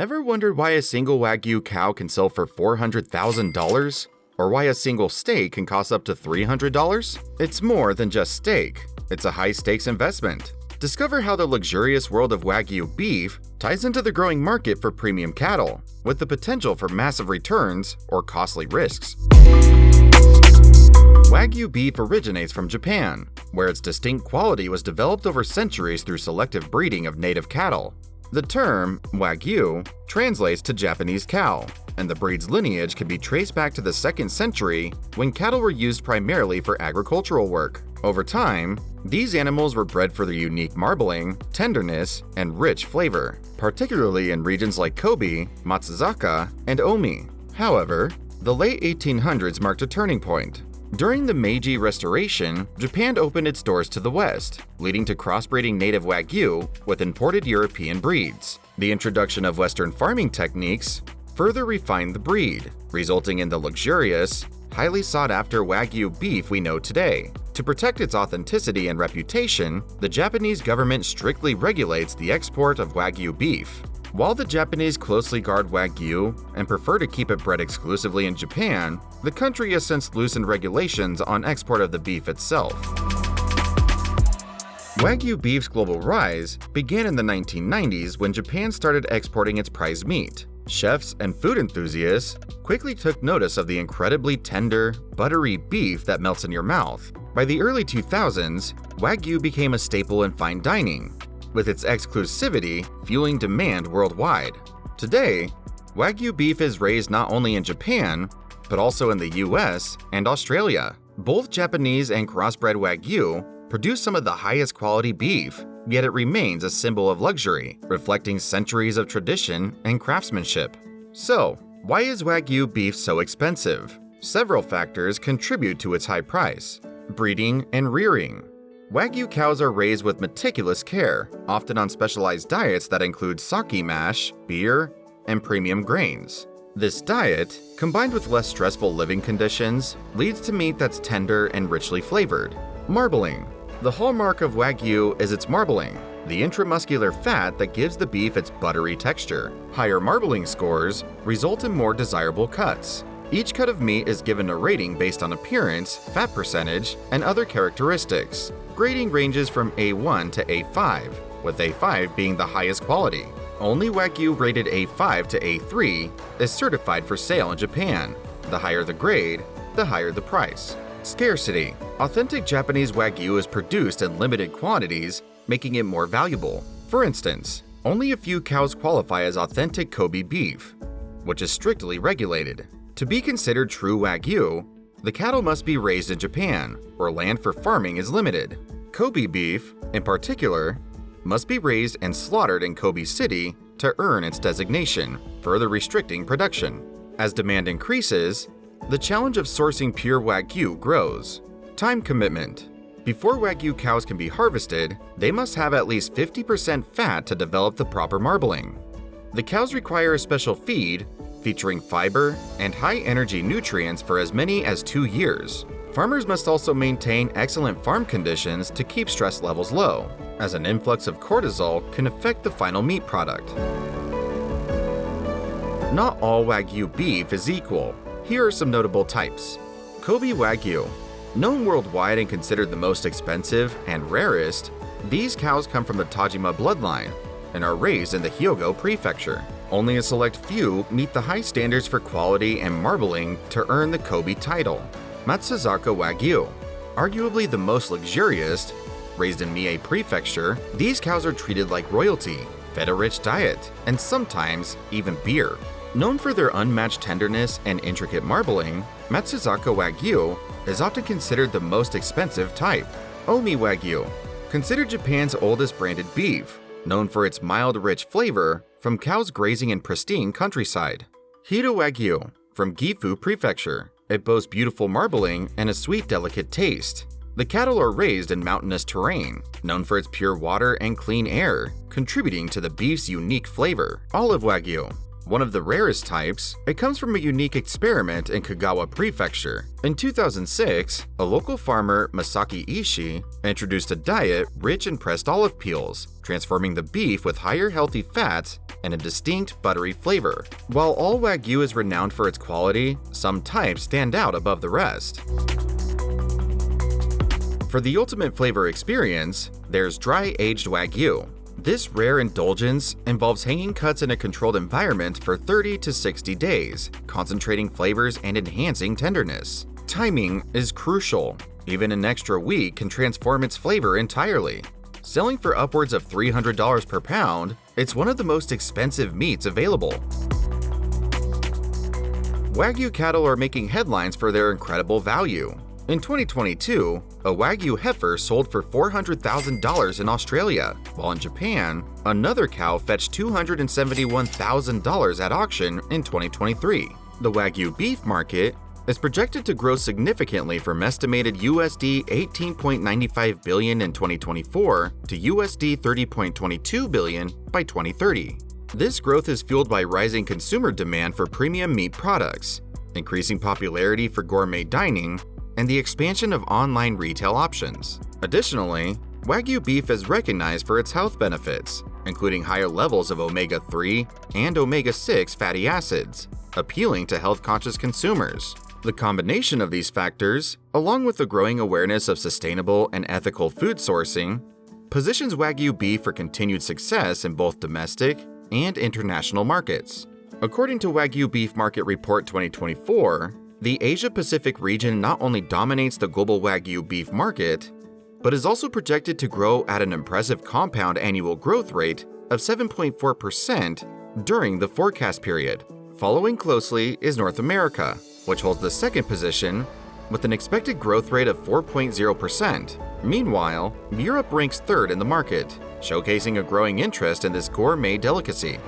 Ever wondered why a single Wagyu cow can sell for $400,000? Or why a single steak can cost up to $300? It's more than just steak. It's a high-stakes investment. Discover how the luxurious world of Wagyu beef ties into the growing market for premium cattle, with the potential for massive returns or costly risks. Wagyu beef originates from Japan, where its distinct quality was developed over centuries through selective breeding of native cattle. The term Wagyu translates to Japanese cow, and the breed's lineage can be traced back to the 2nd century when cattle were used primarily for agricultural work. Over time, these animals were bred for their unique marbling, tenderness, and rich flavor, particularly in regions like Kobe, Matsuzaka, and Omi. However, the late 1800s marked a turning point. During the Meiji Restoration, Japan opened its doors to the West, leading to crossbreeding native Wagyu with imported European breeds. The introduction of Western farming techniques further refined the breed, resulting in the luxurious, highly sought-after Wagyu beef we know today. To protect its authenticity and reputation, the Japanese government strictly regulates the export of Wagyu beef. While the Japanese closely guard Wagyu and prefer to keep it bred exclusively in Japan, the country has since loosened regulations on export of the beef itself. Wagyu beef's global rise began in the 1990s when Japan started exporting its prized meat. Chefs and food enthusiasts quickly took notice of the incredibly tender, buttery beef that melts in your mouth. By the early 2000s, Wagyu became a staple in fine dining, with its exclusivity fueling demand worldwide. Today, Wagyu beef is raised not only in Japan, but also in the US and Australia. Both Japanese and crossbred Wagyu produce some of the highest quality beef, yet it remains a symbol of luxury, reflecting centuries of tradition and craftsmanship. So, why is Wagyu beef so expensive? Several factors contribute to its high price. Breeding and rearing. Wagyu cows are raised with meticulous care, often on specialized diets that include sake mash, beer, and premium grains. This diet, combined with less stressful living conditions, leads to meat that's tender and richly flavored. Marbling. The hallmark of Wagyu is its marbling, the intramuscular fat that gives the beef its buttery texture. Higher marbling scores result in more desirable cuts. Each cut of meat is given a rating based on appearance, fat percentage, and other characteristics. Grading ranges from A1 to A5, with A5 being the highest quality. Only Wagyu rated A5 to A3 is certified for sale in Japan. The higher the grade, the higher the price. Scarcity. Authentic Japanese Wagyu is produced in limited quantities, making it more valuable. For instance, only a few cows qualify as authentic Kobe beef, which is strictly regulated. To be considered true Wagyu, the cattle must be raised in Japan, where land for farming is limited. Kobe beef, in particular, must be raised and slaughtered in Kobe City to earn its designation, further restricting production. As demand increases, the challenge of sourcing pure Wagyu grows. Time commitment. Before Wagyu cows can be harvested, they must have at least 50% fat to develop the proper marbling. The cows require a special feed featuring fiber and high-energy nutrients for as many as 2 years. Farmers must also maintain excellent farm conditions to keep stress levels low, as an influx of cortisol can affect the final meat product. Not all Wagyu beef is equal. Here are some notable types. Kobe Wagyu. Known worldwide and considered the most expensive and rarest, these cows come from the Tajima bloodline and are raised in the Hyogo Prefecture. Only a select few meet the high standards for quality and marbling to earn the Kobe title. Matsuzaka Wagyu. Arguably the most luxurious, raised in Mie Prefecture, these cows are treated like royalty, fed a rich diet, and sometimes even beer. Known for their unmatched tenderness and intricate marbling, Matsuzaka Wagyu is often considered the most expensive type. Omi Wagyu. Considered Japan's oldest branded beef, known for its mild, rich flavor from cows grazing in pristine countryside. Hida Wagyu, from Gifu Prefecture. It boasts beautiful marbling and a sweet, delicate taste. The cattle are raised in mountainous terrain, known for its pure water and clean air, contributing to the beef's unique flavor. Olive Wagyu. One of the rarest types, it comes from a unique experiment in Kagawa Prefecture. In 2006, a local farmer, Masaki Ishii, introduced a diet rich in pressed olive peels, transforming the beef with higher healthy fats and a distinct buttery flavor. While all Wagyu is renowned for its quality, some types stand out above the rest. For the ultimate flavor experience, there's dry-aged Wagyu. This rare indulgence involves hanging cuts in a controlled environment for 30 to 60 days, concentrating flavors and enhancing tenderness. Timing is crucial. Even an extra week can transform its flavor entirely. Selling for upwards of $300 per pound, it's one of the most expensive meats available. Wagyu cattle are making headlines for their incredible value. In 2022, a Wagyu heifer sold for $400,000 in Australia, while in Japan, another cow fetched $271,000 at auction in 2023. The Wagyu beef market is projected to grow significantly from estimated USD 18.95 billion in 2024 to USD 30.22 billion by 2030. This growth is fueled by rising consumer demand for premium meat products, increasing popularity for gourmet dining, and the expansion of online retail options. Additionally, Wagyu beef is recognized for its health benefits, including higher levels of omega-3 and omega-6 fatty acids, appealing to health-conscious consumers. The combination of these factors, along with the growing awareness of sustainable and ethical food sourcing, positions Wagyu beef for continued success in both domestic and international markets. According to Wagyu Beef Market Report 2024, the Asia-Pacific region not only dominates the global Wagyu beef market, but is also projected to grow at an impressive compound annual growth rate of 7.4% during the forecast period. Following closely is North America, which holds the second position with an expected growth rate of 4.0%. Meanwhile, Europe ranks third in the market, showcasing a growing interest in this gourmet delicacy.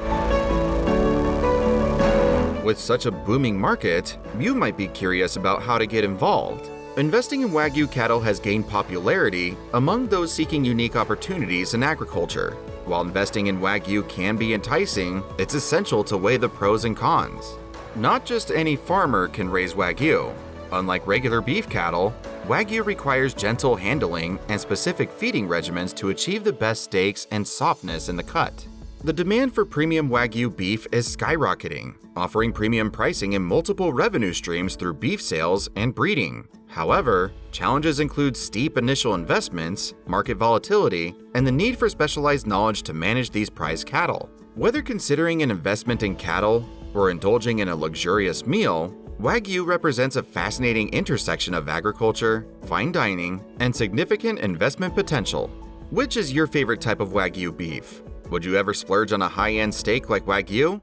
With such a booming market, you might be curious about how to get involved. Investing in Wagyu cattle has gained popularity among those seeking unique opportunities in agriculture. While investing in Wagyu can be enticing, it's essential to weigh the pros and cons. Not just any farmer can raise Wagyu. Unlike regular beef cattle, Wagyu requires gentle handling and specific feeding regimens to achieve the best steaks and softness in the cut. The demand for premium Wagyu beef is skyrocketing, offering premium pricing in multiple revenue streams through beef sales and breeding. However, challenges include steep initial investments, market volatility, and the need for specialized knowledge to manage these prized cattle. Whether considering an investment in cattle or indulging in a luxurious meal, Wagyu represents a fascinating intersection of agriculture, fine dining, and significant investment potential. Which is your favorite type of Wagyu beef? Would you ever splurge on a high-end steak like Wagyu?